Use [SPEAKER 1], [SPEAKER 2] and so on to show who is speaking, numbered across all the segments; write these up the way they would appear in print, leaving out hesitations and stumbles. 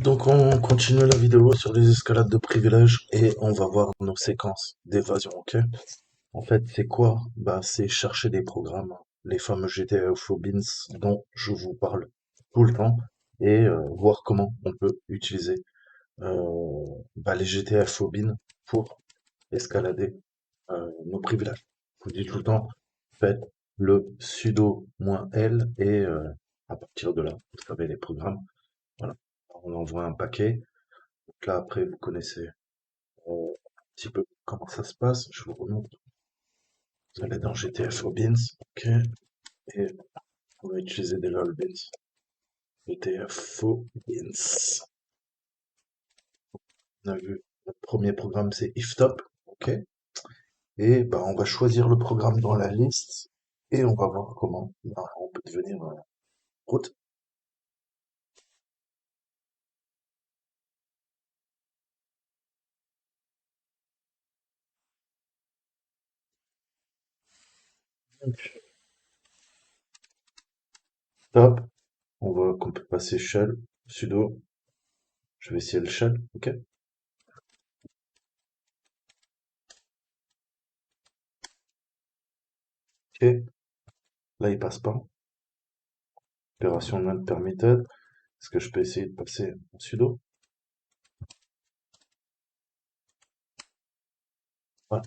[SPEAKER 1] Donc on continue la vidéo sur les escalades de privilèges et on va voir nos séquences d'évasion, ok? En fait, c'est quoi? Bah, c'est chercher des programmes, les fameux GTA Beans dont je vous parle tout le temps et voir comment on peut utiliser bah, les GTA Beans pour escalader nos privilèges. Je vous dis tout le temps, faites le sudo -l et à partir de là, vous savez les programmes. Voilà. On envoie un paquet. Donc là, après, vous connaissez un petit peu comment ça se passe. Je vous remonte. Vous allez dans GTF Beans, ok, et on va utiliser des LOL Beans. GTF Beans. On a vu, notre premier programme, c'est IfTop, ok, et bah, on va choisir le programme dans la liste et on va voir comment bah, on peut devenir route. Donc, top, on voit qu'on peut passer shell, sudo, je vais essayer le shell, ok, et là il passe pas, opération not permitted. Est-ce que je peux essayer de passer en sudo? Voilà.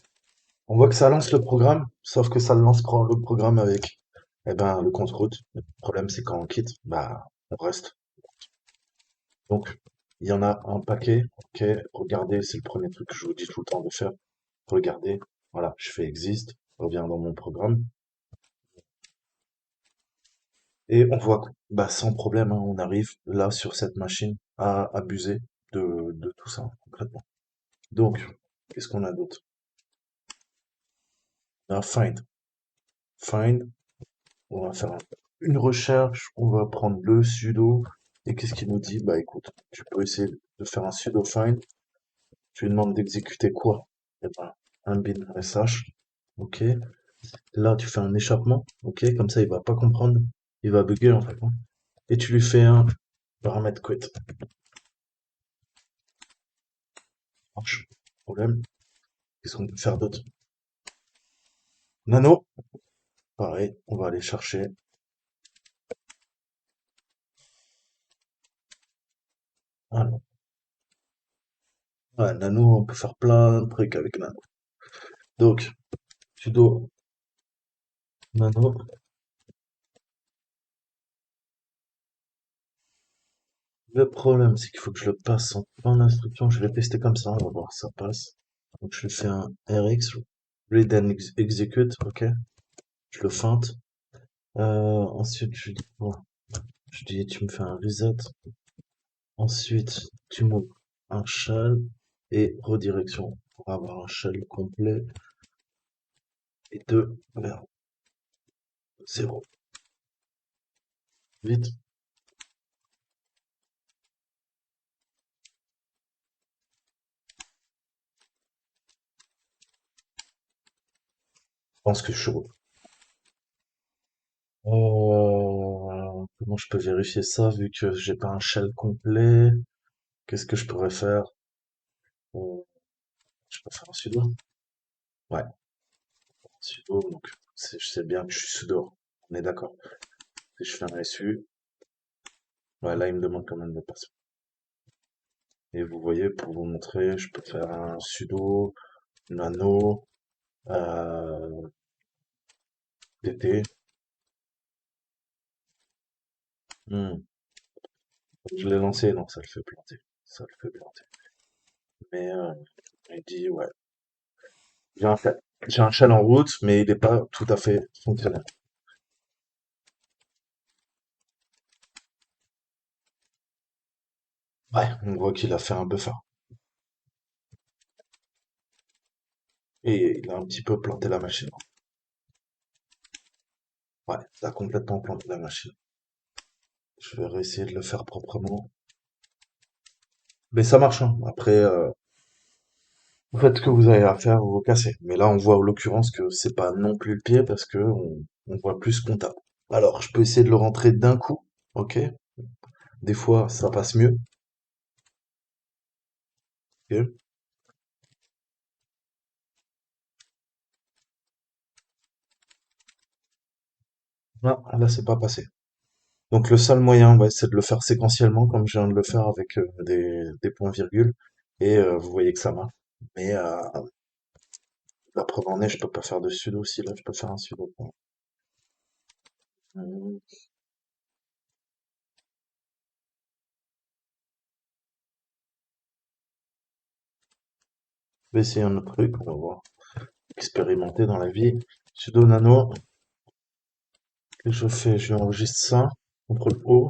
[SPEAKER 1] On voit que ça lance le programme, sauf que ça lance le programme avec eh ben, le compte-route. Le problème, c'est quand on quitte, bah, on reste. Donc, il y en a un paquet. Ok, regardez, c'est le premier truc que je vous dis tout le temps de faire. Regardez, voilà, je fais exist, je reviens dans mon programme, et on voit que bah, sans problème, hein, on arrive là sur cette machine à abuser de tout ça, concrètement. Donc, qu'est-ce qu'on a d'autre? On a find. Find, on va faire une recherche, on va prendre le sudo, et qu'est-ce qu'il nous dit? Bah écoute, tu peux essayer de faire un sudo find, tu lui demandes d'exécuter quoi? Eh ben, un bin sh, ok. Là, tu fais un échappement, ok, comme ça il va pas comprendre, il va bugger en fait, hein. Et tu lui fais un paramètre quit. Marche, problème. Qu'est-ce qu'on peut faire d'autre? Nano, pareil, on va aller chercher. Ah non. Ouais, Nano, on peut faire plein de trucs avec Nano. Donc, sudo Nano. Le problème, c'est qu'il faut que je le passe en plein d'instructions. Je vais tester comme ça, on va voir si ça passe. Donc je fais un RX, read and execute, ok. Je le feinte. Ensuite, je dis, bon, je dis, tu me fais un reset. Ensuite, tu m'ouvres un shell et redirection pour avoir un shell complet et 2 vers 0. Vite. Je pense que je suis route. Comment je peux vérifier ça vu que j'ai pas un shell complet? Qu'est-ce que je pourrais faire? Euh, je peux faire un sudo? Ouais, sudo, donc je sais bien que je suis sudo. On est d'accord. Si je fais un SU, ouais, là il me demande quand même de passer. Et vous voyez, pour vous montrer, je peux faire un sudo nano dt. Hmm. Je l'ai lancé, non, ça le fait planter. Ça le fait planter. Mais il dit ouais, j'ai un shell. J'ai un shell en route, mais il n'est pas tout à fait fonctionnel. Ouais, on voit qu'il a fait un buffer. Et il a un petit peu planté la machine. Ouais, ça a complètement planté la machine. Je vais réessayer de le faire proprement. Mais ça marche, hein. Après, vous faites ce que vous avez à faire, vous vous cassez. Mais là, on voit en l'occurrence que c'est pas non plus le pied parce que on voit plus qu'on tape. Alors, je peux essayer de le rentrer d'un coup, ok? Des fois, ça passe mieux. Ok. Non, là, c'est pas passé. Donc le seul moyen, ouais, c'est de le faire séquentiellement, comme je viens de le faire avec des points-virgules. Et vous voyez que ça marche. Mais la preuve en est, je peux pas faire de sudo si là, je peux faire un sudo. Je vais essayer un autre truc, on va voir. Expérimenter dans la vie. Sudo nano, que je fais, je enregistre ça. CTRL O,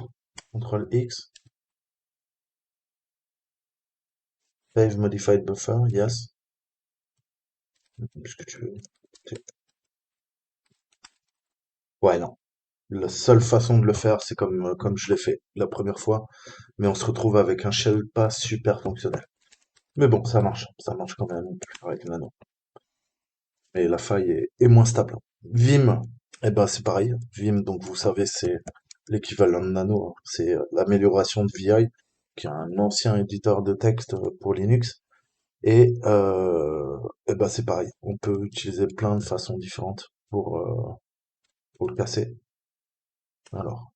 [SPEAKER 1] CTRL X, save modified buffer, yes. Ce que tu veux. Ouais, non. La seule façon de le faire, c'est comme je l'ai fait la première fois, mais on se retrouve avec un shell pas super fonctionnel. Mais bon, ça marche quand même avec Nano. Mais la faille est moins stable. Vim, eh ben c'est pareil. Vim, donc vous savez, c'est l'équivalent de Nano, hein. C'est l'amélioration de VI, qui est un ancien éditeur de texte pour Linux. Et eh ben c'est pareil. On peut utiliser plein de façons différentes pour le casser. Alors,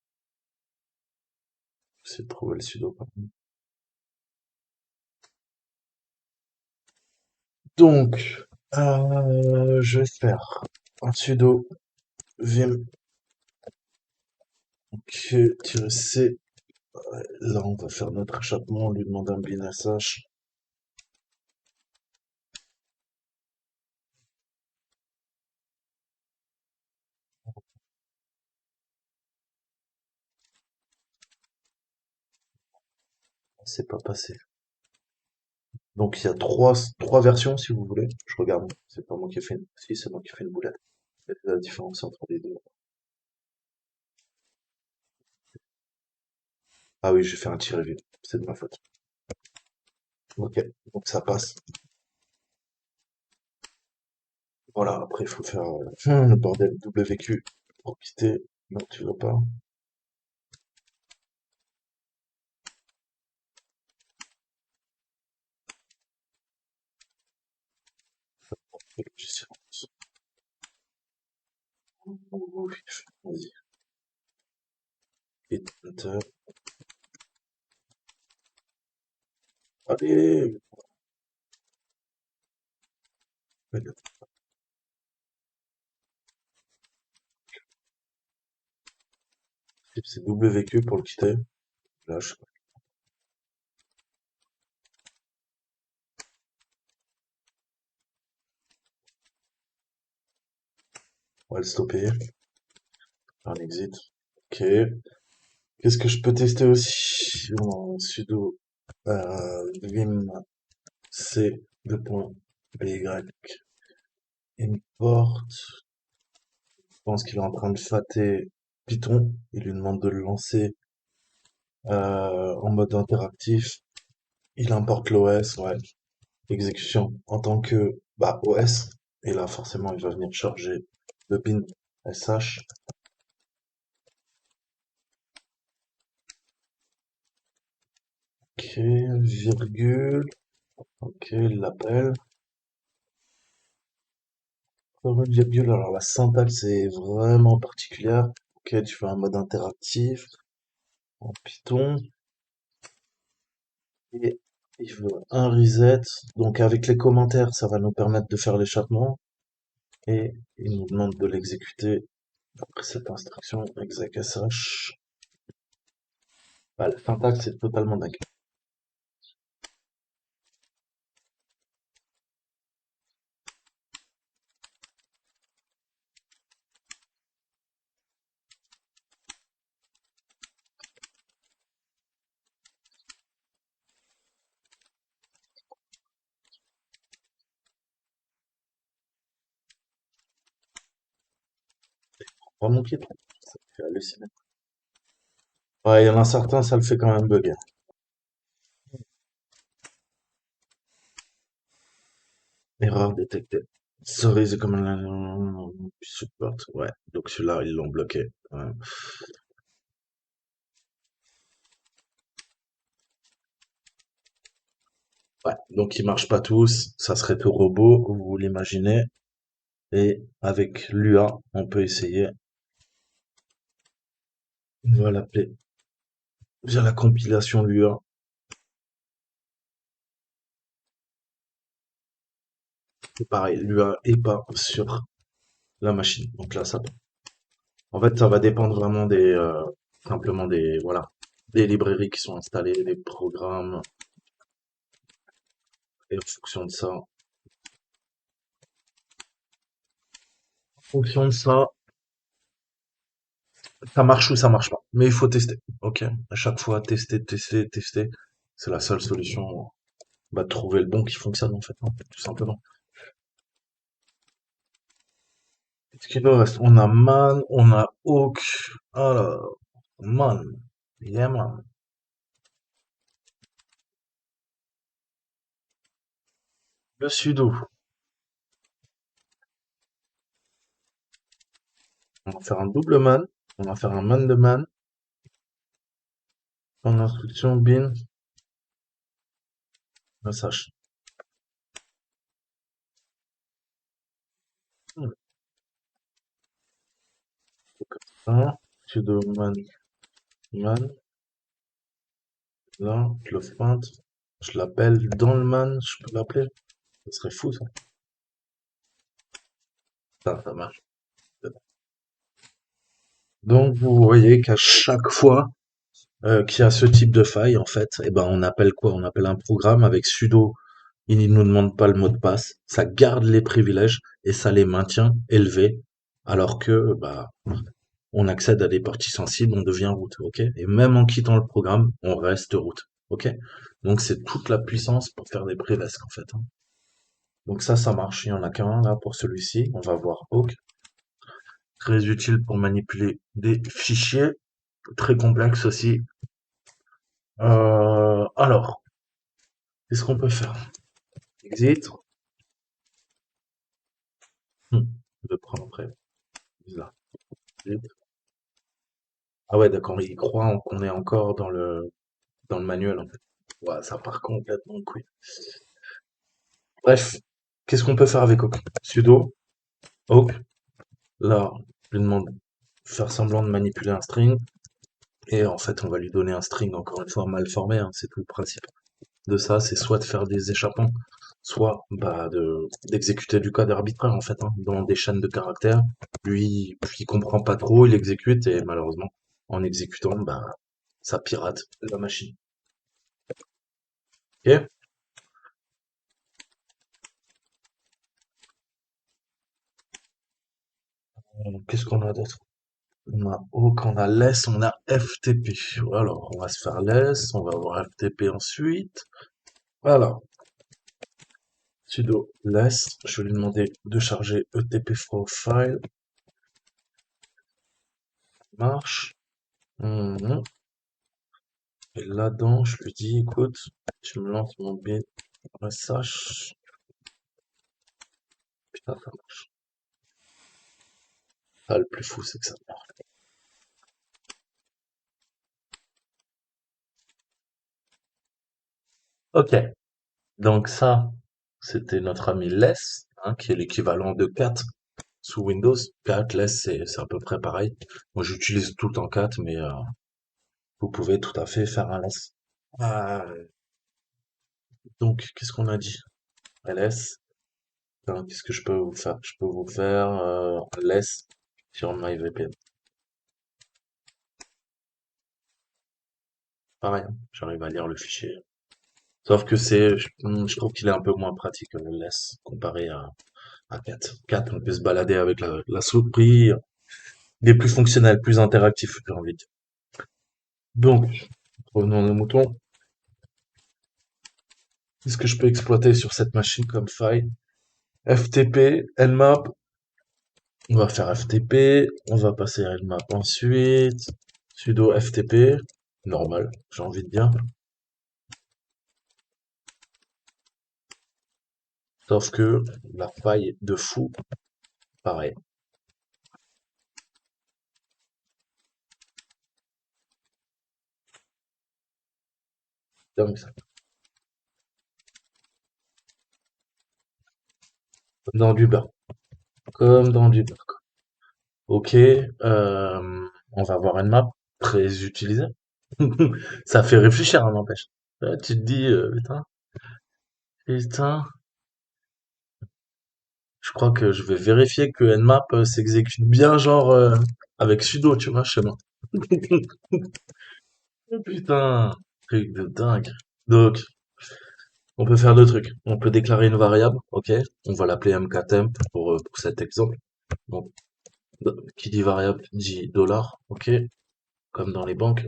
[SPEAKER 1] j'essaie de trouver le sudo. Donc, je vais faire un sudo vim -c. Là, on va faire notre échappement, on lui demande un bin sh. C'est pas passé. Donc, il y a trois versions, si vous voulez. Je regarde. C'est pas moi qui ai fait si, c'est moi qui ai fait une boulette. Quelle est la différence entre les deux? Ah oui, j'ai fait un tiré vide. C'est de ma faute. Ok, donc ça passe. Voilà, après, il faut faire le bordel WQ pour quitter. Non, tu veux pas. Le logiciel. Vas-y. Hit enter. Allez! C'est WQ pour le quitter. Là, on va le stopper. Un exit. Ok. Qu'est-ce que je peux tester aussi en sudo vim c py import. Je pense qu'il est en train de fater Python. Il lui demande de le lancer en mode interactif. Il importe l'OS, ouais. Exécution en tant que bah, OS. Et là, forcément, il va venir charger le bin sh. Ok, virgule. Ok, il l'appelle. Comme une virgule, alors la syntaxe est vraiment particulière. Ok, tu fais un mode interactif en Python et il veut un reset. Donc avec les commentaires, ça va nous permettre de faire l'échappement et il nous demande de l'exécuter après cette instruction exec sh. Bah, la syntaxe est totalement dingue. Vraiment qui ça fait halluciner. Ouais, il y en a certains, ça le fait quand même bugger. Erreur détectée. Sorry, c'est comme un support. Ouais, donc celui-là, ils l'ont bloqué. Ouais. Ouais, donc ils marchent pas tous, ça serait tout robot, vous l'imaginez. Et avec l'UA, on peut essayer, on va l'appeler via la compilation l'UA. C'est pareil, l'UA est pas sur la machine. Donc là, ça, en fait, ça va dépendre vraiment simplement voilà, des librairies qui sont installées, des programmes, et en fonction de ça, ça marche ou ça marche pas. Mais il faut tester, ok? À chaque fois, tester, tester, tester. C'est la seule solution, bah, de trouver le bon qui fonctionne, en fait, hein, tout simplement. Qu'est-ce qu'il nous reste? On a Man, on a Hawk. Alors, Man. Yeah, man. Le sudo. On va faire un double man. On va faire un man de man. En instruction bin, message. Hmm. Un, sudo man, man. Là, je le feinte. Je l'appelle dans le man. Je peux l'appeler. Ça serait fou, ça. Ça marche. Donc, vous voyez qu'à chaque fois qu'il y a ce type de faille, en fait, eh ben, on appelle quoi? On appelle un programme avec sudo. Il ne nous demande pas le mot de passe. Ça garde les privilèges et ça les maintient élevés. Alors que, bah, on accède à des parties sensibles, on devient root, ok? Et même en quittant le programme, on reste root, ok? Donc c'est toute la puissance pour faire des privesques, en fait, hein. Donc ça marche. Il y en a qu'un là pour celui-ci. On va voir Hawk. Très utile pour manipuler des fichiers. Très complexe aussi. Alors, qu'est-ce qu'on peut faire? Exit. Hmm. Je vais prendre après. Là. Exit. Ah ouais, d'accord, il croit qu'on est encore dans le manuel, en fait. Ouais, ça part complètement en couille. Bref, qu'est-ce qu'on peut faire avec Hawk? Sudo, Hawk, là, je lui demande de faire semblant de manipuler un string, et en fait, on va lui donner un string, encore une fois, mal formé, hein, c'est tout le principe de ça, c'est soit de faire des échappements, soit bah, d'exécuter du code arbitraire, en fait, hein, dans des chaînes de caractères. Lui, il comprend pas trop, il exécute, et malheureusement, en exécutant, bah, ça pirate la machine. Ok. Qu'est-ce qu'on a d'autre? On a Hawk, on a less, on a FTP. Alors, on va se faire less, on va avoir FTP ensuite. Alors, sudo less, je vais lui demander de charger ETP from file. Marche. Mhm. Et là-dedans, je lui dis, écoute, tu me lances mon bin message. Putain, ça marche. Ah, le plus fou, c'est que ça marche. Ok. Donc ça, c'était notre ami less, hein, qui est l'équivalent de cat sous Windows. Cat, less, c'est à peu près pareil. Moi, j'utilise tout le temps cat, mais vous pouvez tout à fait faire un less. Donc, qu'est-ce qu'on a dit? ls. Putain, qu'est-ce que je peux vous faire? Je peux vous faire un less sur MyVPN. Pareil, hein, j'arrive à lire le fichier. Sauf que je trouve qu'il est un peu moins pratique le less comparé à cat. Cat, on peut se balader avec la souris. Il est plus fonctionnel, plus interactif, j'ai envie de dire. Donc, revenons à nos moutons. Qu'est-ce que je peux exploiter sur cette machine comme faille? FTP, Nmap. On va faire FTP. On va passer à Nmap ensuite. Sudo FTP. Normal, j'ai envie de dire. Sauf que la faille de fou, pareil. Dingue ça. Dans du beurre. Comme dans du beurre, quoi. Ok, on va voir une map très utilisée. Ça fait réfléchir, hein, n'empêche. Tu te dis, putain, putain, je crois que je vais vérifier que Nmap s'exécute bien, genre, avec sudo, tu vois, chez moi. Oh, putain, truc de dingue. Donc, on peut faire deux trucs. On peut déclarer une variable, ok? On va l'appeler mktemp pour cet exemple. Donc, qui dit variable dit dollar, ok? Comme dans les banques.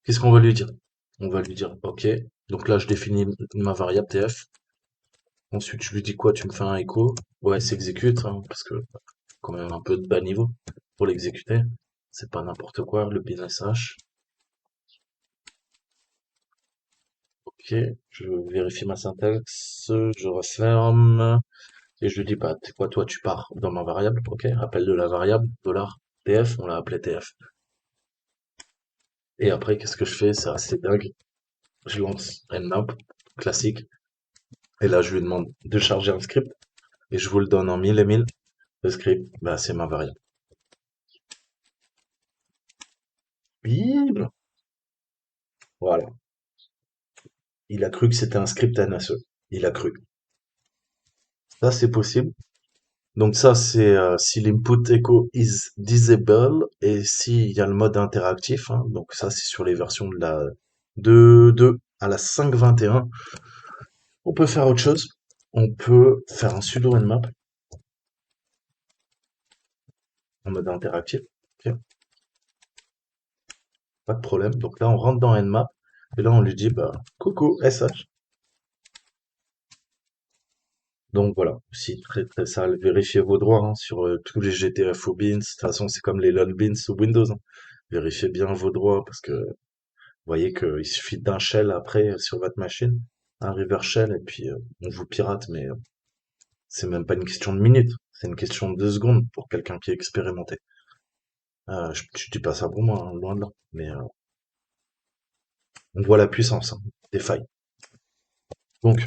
[SPEAKER 1] Qu'est-ce qu'on va lui dire? On va lui dire, ok. Donc là, je définis ma variable tf. Ensuite, je lui dis quoi? Tu me fais un écho. Ouais, s'exécute, hein, parce que quand même un peu de bas niveau pour l'exécuter. C'est pas n'importe quoi, le business hash. Ok, je vérifie ma syntaxe, je referme, et je lui dis, bah, tu quoi, toi, tu pars dans ma variable, ok, appel de la variable, dollar, tf, on l'a appelé tf. Et après, qu'est-ce que je fais? C'est assez dingue. Je lance nmap, classique, et là, je lui demande de charger un script, et je vous le donne en mille et mille. Le script, bah, c'est ma variable. Bim! Voilà. Il a cru que c'était un script NSE. Il a cru. Ça, c'est possible. Donc ça, c'est si l'input echo is disable et s'il y a le mode interactif, hein, donc ça, c'est sur les versions de la 2 à la 5.21. On peut faire autre chose. On peut faire un sudo nmap en mode interactif. Ok, pas de problème. Donc là, on rentre dans nmap et là, on lui dit, bah, coucou, sh. Donc voilà, si très très sale, vérifiez vos droits hein, sur tous les GTFO bins. De toute façon, c'est comme les LOL bins sous Windows, hein. Vérifiez bien vos droits parce que vous voyez qu'il suffit d'un shell après sur votre machine, un reverse shell, et puis on vous pirate, mais c'est même pas une question de minutes, c'est une question de 2 secondes pour quelqu'un qui est expérimenté. Je dis pas ça pour moi, hein, loin de là, mais on voit la puissance hein, des failles. Donc,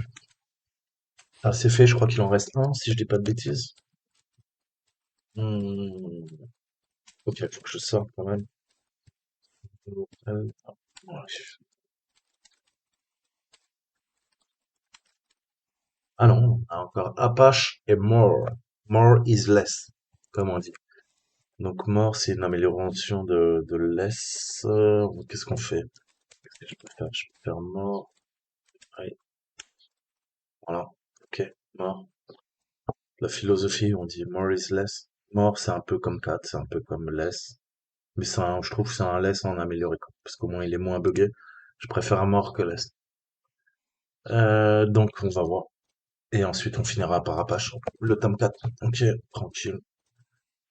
[SPEAKER 1] ah, c'est fait, je crois qu'il en reste un, si je dis pas de bêtises. Hmm, ok, faut que je sorte quand même. Ah non, on a encore Apache et More. More is less, comme on dit. Donc more, c'est une amélioration de less. Qu'est-ce qu'on fait? Qu'est-ce que je peux faire? Je peux faire more. Ouais, voilà. Ok, more. La philosophie, on dit more is less. More, c'est un peu comme cat, c'est un peu comme less. Mais je trouve que c'est un less en amélioré, quoi. Parce qu'au moins il est moins buggé. Je préfère un more que less. Donc on va voir. Et ensuite on finira par Apache. Le tome 4. Ok, tranquille.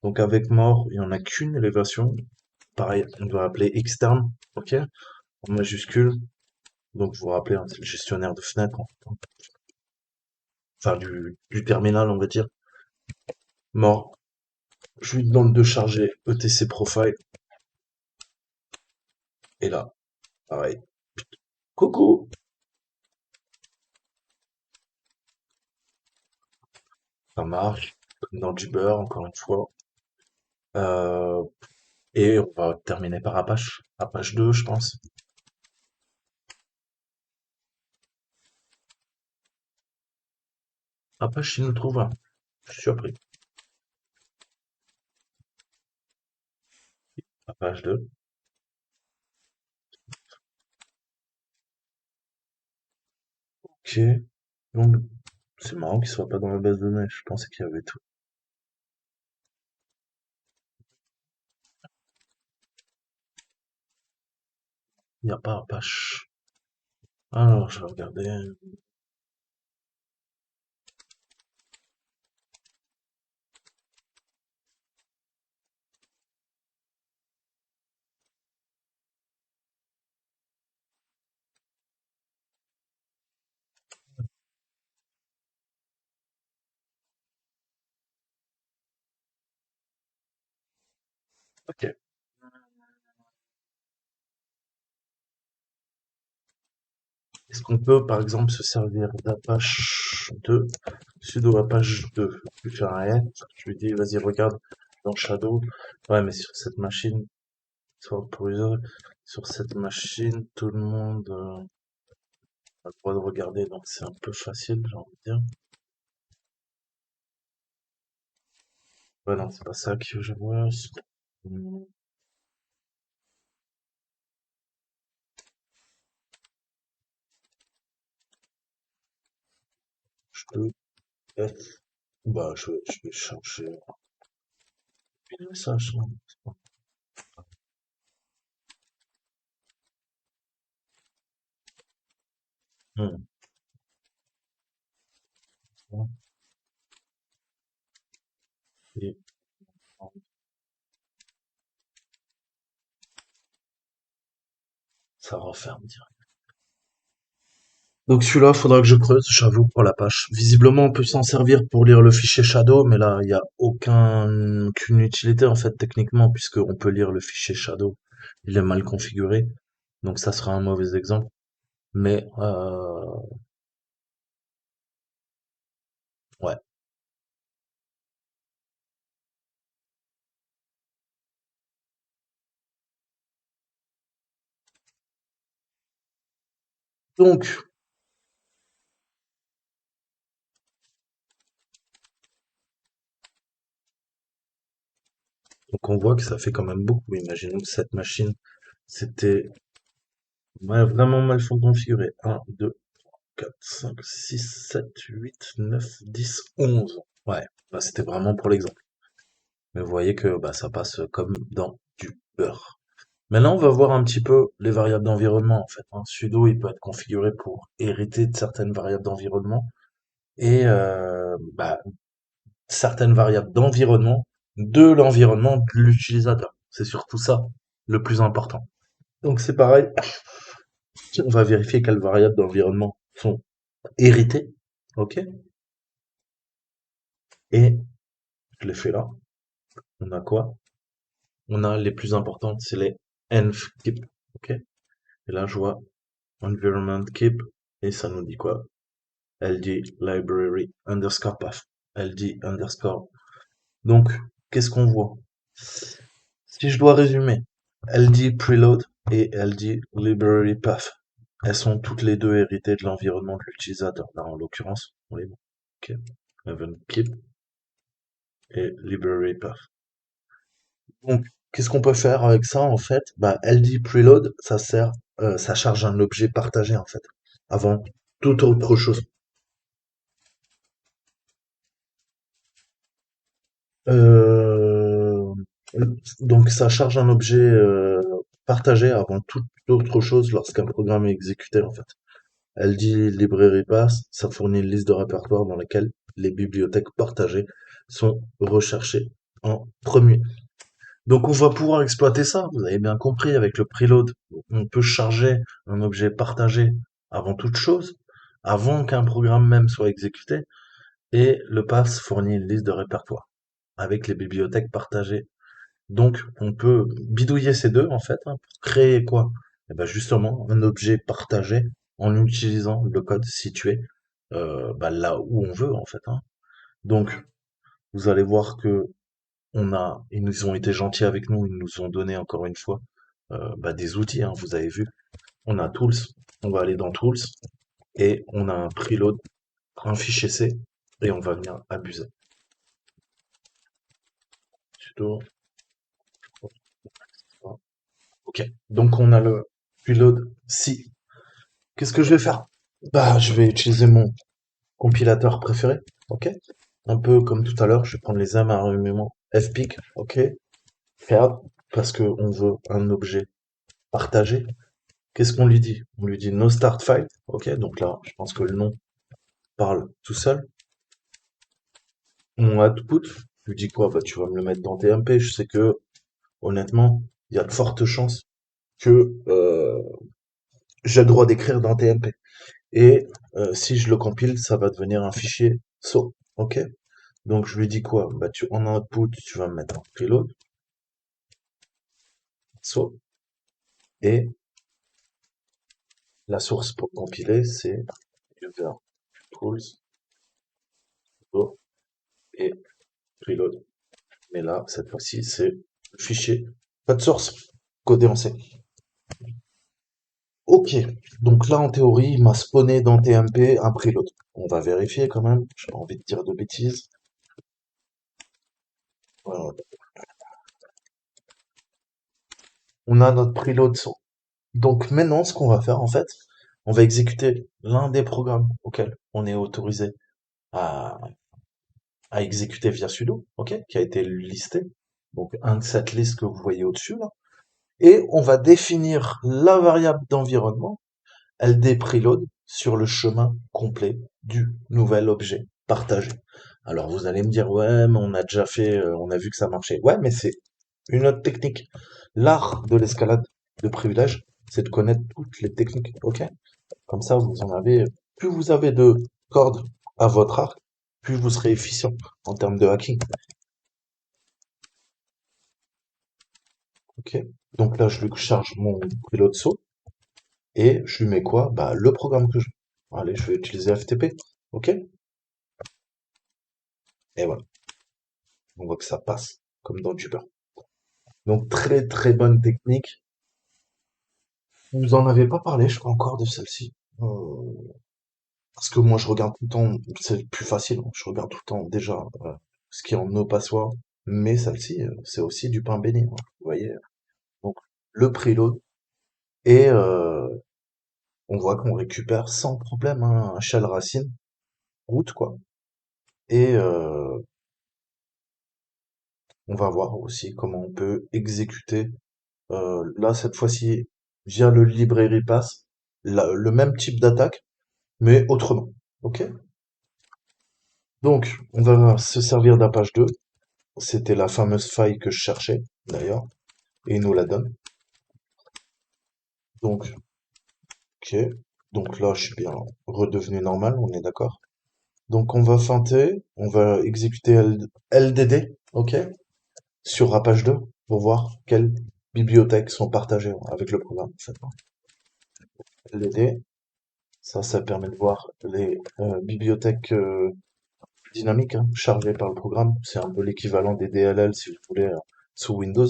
[SPEAKER 1] Donc avec more, il n'y en a qu'une élévation. Pareil, on doit appeler externe. Ok, en majuscule. Donc, vous vous rappelez, hein, c'est le gestionnaire de fenêtres, hein. Enfin, du terminal, on va dire. Mort. Je lui demande de charger ETC Profile. Et là, pareil. Coucou! Ça marche. Comme dans du beurre, encore une fois. Euh, et on va terminer par Apache. Apache 2, je pense. Apache, il nous trouve un. Je suis surpris. Apache 2. Ok. Donc, c'est marrant qu'il soit pas dans la base de données. Je pensais qu'il y avait tout. Il n'y a pas Apache. Alors, je vais regarder. Ok. Est-ce qu'on peut, par exemple, se servir d'Apache 2 sudo Apache 2. Je fais rien. Je lui dis, vas-y, regarde dans Shadow. Ouais, mais sur cette machine, sur cette machine, tout le monde a le droit de regarder, donc c'est un peu facile, j'ai envie de dire. Ouais, non, c'est pas ça que je vois. Hmm, Je peux être. Bah, je vais chercher une message. Non, c'est pas- Hmm, bon, et ça referme. Donc celui-là, faudra que je creuse, j'avoue, pour l'Apache. Visiblement, on peut s'en servir pour lire le fichier Shadow, mais là, il n'y a aucune utilité en fait techniquement, puisqu'on peut lire le fichier Shadow. Il est mal configuré, donc ça sera un mauvais exemple. Mais ouais. Donc on voit que ça fait quand même beaucoup. Imaginons que cette machine, c'était vraiment mal configuré. 1, 2, 4, 5, 6, 7, 8, 9, 10, 11. Ouais, bah, c'était vraiment pour l'exemple. Mais vous voyez que bah, ça passe comme dans du beurre. Maintenant, on va voir un petit peu les variables d'environnement, en fait, hein. Sudo, il peut être configuré pour hériter de certaines variables d'environnement et bah, certaines variables d'environnement de l'environnement de l'utilisateur. C'est surtout ça le plus important. Donc c'est pareil, on va vérifier quelles variables d'environnement sont héritées, ok? Et je l'ai fait là. On a quoi? On a les plus importantes, c'est les env keep, ok? Et là, je vois environment keep et ça nous dit quoi? LD library underscore path. LD underscore. Donc, qu'est-ce qu'on voit? Si je dois résumer, LD preload et LD library path, elles sont toutes les deux héritées de l'environnement de l'utilisateur. Là, en l'occurrence, on les voit. Ok. Event keep et library path. Donc, qu'est-ce qu'on peut faire avec ça en fait? Bah, LD preload, ça charge un objet partagé en fait, avant toute autre chose. Euh, donc ça charge un objet partagé avant toute autre chose lorsqu'un programme est exécuté en fait. Elle dit librairie pass, ça fournit une liste de répertoires dans laquelle les bibliothèques partagées sont recherchées en premier. Donc on va pouvoir exploiter ça, vous avez bien compris, avec le preload. On peut charger un objet partagé avant toute chose, avant qu'un programme même soit exécuté, et le pass fournit une liste de répertoires avec les bibliothèques partagées. Donc, on peut bidouiller ces deux, en fait, hein, pour créer quoi? Eh ben, justement, un objet partagé en utilisant le code situé bah, là où on veut, en fait, hein. Donc, vous allez voir que ils nous ont été gentils avec nous, ils nous ont donné encore une fois bah, des outils, hein, vous avez vu. On a Tools, on va aller dans Tools et on a un preload, un fichier C et on va venir abuser. Sudo, ok, donc on a le preload C. Qu'est-ce que je vais faire? Bah, je vais utiliser mon compilateur préféré, ok? Un peu comme tout à l'heure, je vais prendre les armements fpic, ok? Faire, parce que on veut un objet partagé. Qu'est-ce qu'on lui dit? On lui dit no start file, ok? Donc là, je pense que le nom parle tout seul. Mon output, je lui dis quoi? Bah, tu vas me le mettre dans TMP. Je sais que, honnêtement, il y a de fortes chances que j'ai le droit d'écrire dans TMP. Et si je le compile, ça va devenir un fichier SO, ok? Donc je lui dis quoi? Bah en output, tu vas me mettre un payload, so, et la source pour compiler, c'est user tools et preload. Mais là, cette fois-ci, c'est le fichier, pas de source, codé en C. Ok, donc là, en théorie, il m'a spawné dans TMP un preload. On va vérifier quand même, j'ai pas envie de dire de bêtises. Voilà. On a notre preload. Donc maintenant, ce qu'on va faire, en fait, on va exécuter l'un des programmes auxquels on est autorisé à, à exécuter via sudo, ok, qui a été listé. Donc un de cette liste que vous voyez au-dessus là. Et on va définir la variable d'environnement LD preload sur le chemin complet du nouvel objet partagé. Alors vous allez me dire ouais mais on a déjà fait, on a vu que ça marchait. Ouais mais c'est une autre technique. L'art de l'escalade de privilèges, c'est de connaître toutes les techniques. Ok? Comme ça vous en avez. Plus vous avez de cordes à votre arc, plus vous serez efficient en termes de hacking. Ok? Donc là je lui charge mon preload saut. Et je lui mets quoi? Bah, le programme que je veux. Allez, je vais utiliser FTP. OK? Et voilà. On voit que ça passe, comme dans du beurre. Donc, très, très bonne technique. Vous en avez pas parlé, je crois encore de celle-ci. Parce que moi, je regarde tout le temps, c'est le plus facile, hein. Je regarde tout le temps, déjà, ce qui est en no passoire. Mais celle-ci, c'est aussi du pain béni, hein. Vous voyez? Donc, le preload. Et, on voit qu'on récupère sans problème, hein, un shell racine, root, quoi. Et, on va voir aussi comment on peut exécuter, là cette fois-ci via le librairie pass, le même type d'attaque, mais autrement. Ok? Donc, on va se servir d'Apache 2. C'était la fameuse faille que je cherchais, d'ailleurs, et il nous la donne. Donc, ok. Donc là, je suis bien redevenu normal, on est d'accord. Donc, on va feinter, on va exécuter LDD, ok, sur Apache 2 pour voir quelles bibliothèques sont partagées avec le programme, en fait. LDD, ça permet de voir les bibliothèques dynamiques, hein, chargées par le programme. C'est un peu l'équivalent des DLL, si vous voulez, sous Windows.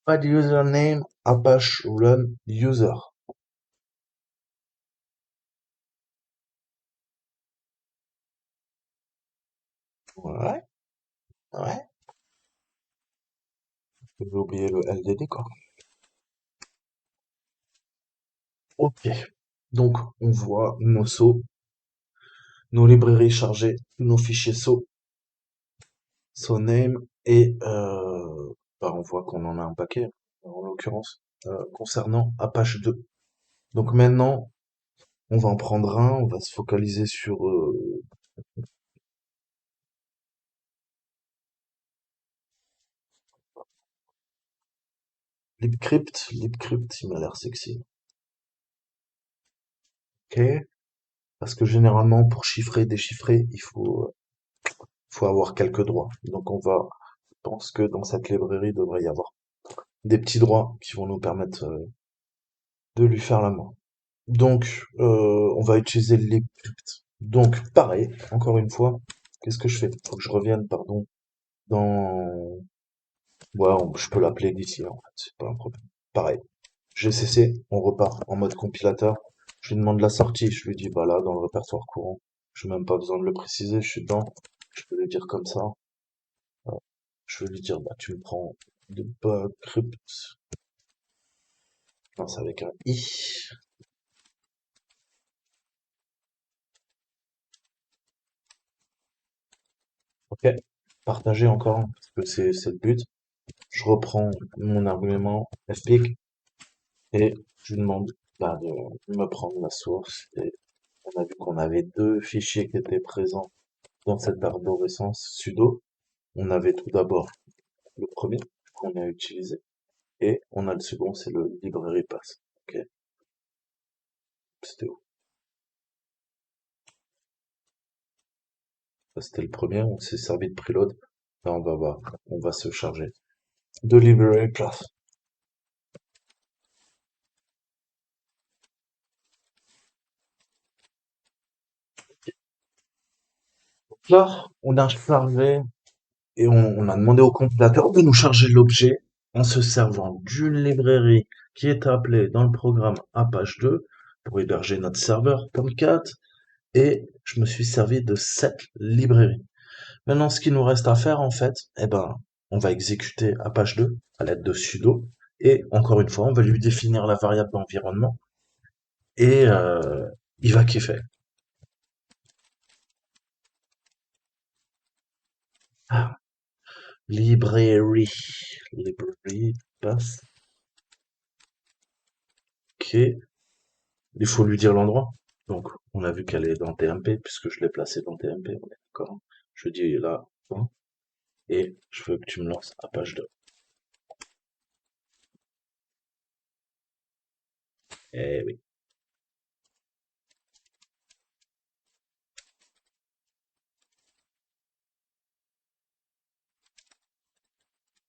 [SPEAKER 1] Add username Apache run user. Ouais, ouais. J'ai oublié le LDD, quoi. Ok. Donc, on voit nos sauts, nos librairies chargées, nos fichiers sauts, so name, et bah, on voit qu'on en a un paquet, en l'occurrence, concernant Apache 2. Donc maintenant, on va en prendre un, on va se focaliser sur libcrypt. Libcrypt, il m'a l'air sexy. Ok. Parce que généralement, pour chiffrer, déchiffrer, faut avoir quelques droits. Donc je pense que dans cette librairie, il devrait y avoir des petits droits qui vont nous permettre de lui faire la main. Donc, on va utiliser libcrypt. Donc, pareil, encore une fois, qu'est-ce que je fais? Faut que je revienne, pardon, dans... Ouais, je peux l'appeler d'ici, en fait, c'est pas un problème. Pareil. GCC, on repart en mode compilateur. Je lui demande la sortie, je lui dis, bah là, dans le répertoire courant. Je n'ai même pas besoin de le préciser, je suis dedans. Je peux lui dire comme ça. Euh, Je vais lui dire, bah tu me prends de crypt. Non, c'est avec un i. Ok. Partager encore, hein, parce que c'est le but. Je reprends mon argument fpic et je lui demande bah, de me prendre la source. Et on a vu qu'on avait deux fichiers qui étaient présents dans cette arborescence sudo. On avait tout d'abord le premier qu'on a utilisé et on a le second, c'est le librairie pass. Ok, c'était où? Ça, c'était le premier, on s'est servi de preload. Là, on va se charger de librairie pass. Là, on a chargé et on a demandé au compilateur de nous charger l'objet en se servant d'une librairie qui est appelée dans le programme Apache 2 pour héberger notre serveur Tomcat et je me suis servi de cette librairie. Maintenant, ce qu'il nous reste à faire, en fait, eh ben, on va exécuter Apache 2 à l'aide de sudo et encore une fois, on va lui définir la variable d'environnement et il va kiffer. Ah, librairie, librairie, passe, ok. Il faut lui dire l'endroit. Donc, on a vu qu'elle est dans TMP, puisque je l'ai placée dans TMP, on est d'accord. Je dis là, point, et je veux que tu me lances Apache 2. Eh oui.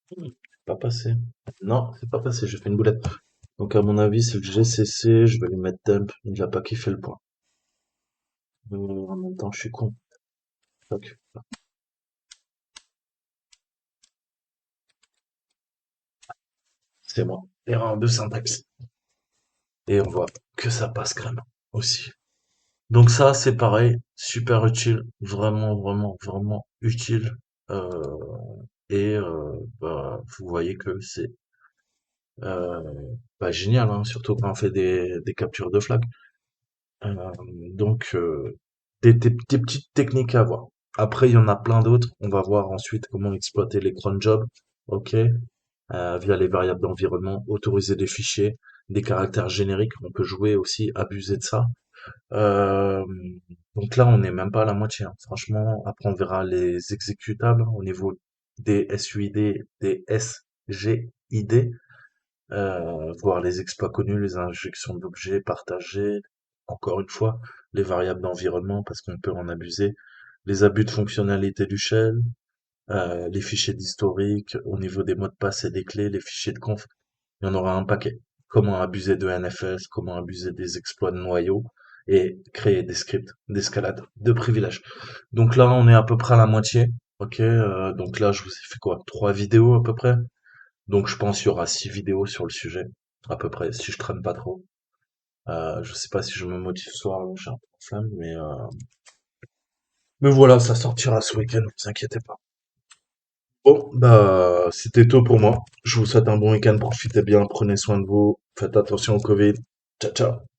[SPEAKER 1] C'est pas passé. Non, c'est pas passé, j'ai fait une boulette. Donc, à mon avis, c'est le GCC, je vais lui mettre temp, il a pas kiffé le point. En même temps, je suis con. Fuck. C'est moi. Erreur de syntaxe. Et on voit que ça passe crème aussi. Donc ça, c'est pareil, super utile, vraiment, vraiment, vraiment utile. Euh, bah, vous voyez que c'est euh, bah, génial, hein, surtout quand on fait des captures de flag. Euh, donc, des petites techniques à voir. Après, il y en a plein d'autres. On va voir ensuite comment exploiter les cron jobs, ok, via les variables d'environnement, autoriser des fichiers, des caractères génériques. On peut jouer aussi, abuser de ça. Euh, donc là, on n'est même pas à la moitié, hein. Franchement, après, on verra les exécutables au niveau des SUID, des SGID, voir les exploits connus, les injections d'objets partagés, encore une fois, les variables d'environnement, parce qu'on peut en abuser, les abus de fonctionnalité du shell, les fichiers d'historique, au niveau des mots de passe et des clés, les fichiers de conf, il y en aura un paquet. Comment abuser de NFS, comment abuser des exploits de noyaux et créer des scripts d'escalade de privilèges. Donc là, on est à peu près à la moitié. Ok, donc là, je vous ai fait quoi? 3 vidéos à peu près. Donc je pense qu'il y aura 6 vidéos sur le sujet, à peu près, si je traîne pas trop. Je sais pas si je me motive ce soir, j'ai un peu la flemme, mais voilà, ça sortira ce week-end, ne vous inquiétez pas. Bon, bah, c'était tout pour moi. Je vous souhaite un bon week-end, profitez bien, prenez soin de vous, faites attention au Covid. Ciao, ciao.